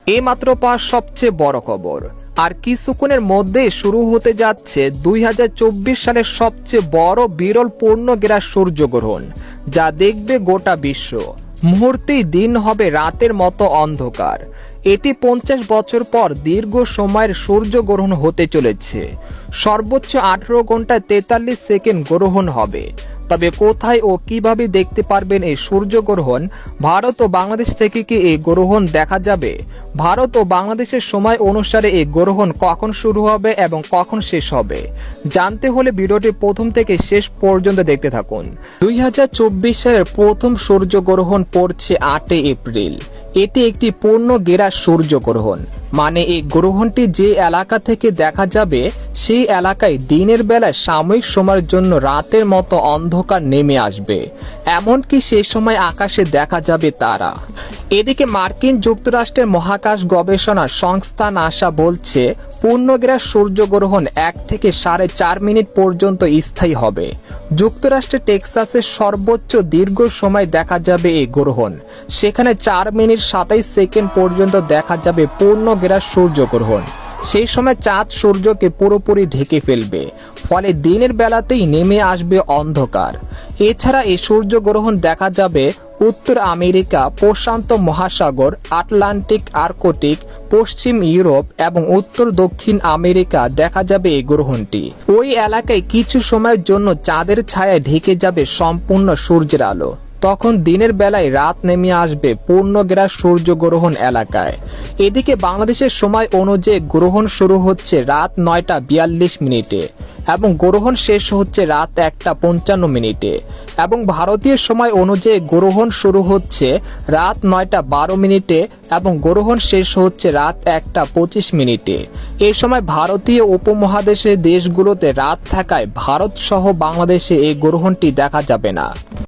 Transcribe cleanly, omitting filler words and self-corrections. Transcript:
এইমাত্র পাওয়া সবচেয়ে বড় খবর, আর কিছুক্ষণের মধ্যে শুরু হতে যাচ্ছে 2024 সালের সবচেয়ে বড় বিরল পূর্ণগ্রাস সূর্যগ্রহণ, যা দেখবে গোটা বিশ্ব। মুহূর্তেই দিন হবে রাতের মতো অন্ধকার। এটি 50 বছর পর দীর্ঘ সময়ের সূর্যগ্রহণ হতে চলেছে। সর্বোচ্চ 18 ঘন্টা 43 সেকেন্ড গ্রহণ হবে। তবে কোথায় ও কিভাবে দেখতে পারবেন এই সূর্যগ্রহণ? ভারত ও বাংলাদেশ থেকে কি এই গ্রহণ দেখা যাবে? ভারত ও বাংলাদেশের সময় অনুসারে এই গ্রহণ কখন শুরু হবে এবং কখন শেষ হবে? জানতে হলে ভিডিওটি প্রথম থেকে শেষ পর্যন্ত দেখতে থাকুন। 2024 সালের প্রথম সূর্যগ্রহণ পড়ছে 8 এপ্রিল। এটি একটি পূর্ণগ্রাস সূর্যগ্রহণ, মানে এই গ্রহণটি যে এলাকা থেকে দেখা যাবে সেই এলাকায় দিনের বেলায় সাময়িক সময়ের জন্য রাতের মতো অন্ধকার নেমে আসবে। এমনকি সেই সময় আকাশে দেখা যাবে তারা। এদিকে মার্কিন যুক্তরাষ্ট্রের মহাকাশ গবেষণা সংস্থা নাসা বলছে পূর্ণগ্রাস সূর্যগ্রহণ 1 থেকে 4.5 মিনিট পর্যন্ত স্থায়ী হবে। যুক্তরাষ্ট্রের টেক্সাসের সর্বোচ্চ দীর্ঘ সময় দেখা যাবে এই গ্রহণ। সেখানে 4 মিনিট 27 সেকেন্ড পর্যন্ত দেখা যাবে পূর্ণগ্রাস সূর্যগ্রহণ। সেই সময় চাঁদ সূর্যকে পুরোপুরি ঢেকে ফেলবে, ফলে দিনের বেলাতেই নেমে আসবে অন্ধকার। এছাড়া এই সূর্যগ্রহণ দেখা যাবে উত্তর আমেরিকা, প্রশান্ত মহাসাগর, আটলান্টিক, আর্কটিক, পশ্চিম ইউরোপ এবং উত্তর দক্ষিণ আমেরিকা দেখা যাবে এই গ্রহণটি। ওই এলাকায় কিছু সময়ের জন্য চাঁদের ছায়ায় ঢেকে যাবে সম্পূর্ণ সূর্যের আলো। তখন দিনের বেলায় রাত নেমে আসবে পূর্ণগ্রাস সূর্যগ্রহণ এলাকায়। এদিকে বাংলাদেশের সময় অনুযায়ী গ্রহণ শুরু হচ্ছে রাত 9টা 42 মিনিটে এবং গ্রহণ শেষ হচ্ছে রাত 1টা 55 মিনিটে, এবং ভারতীয় সময় অনুযায়ী গ্রহণ শুরু হচ্ছে রাত 9টা 12 মিনিটে এবং গ্রহণ শেষ হচ্ছে রাত 1টা 25 মিনিটে। এই সময় ভারতীয় উপমহাদেশের দেশগুলোতে রাত থাকায় ভারত সহ বাংলাদেশে এই গ্রহণটি দেখা যাবে না।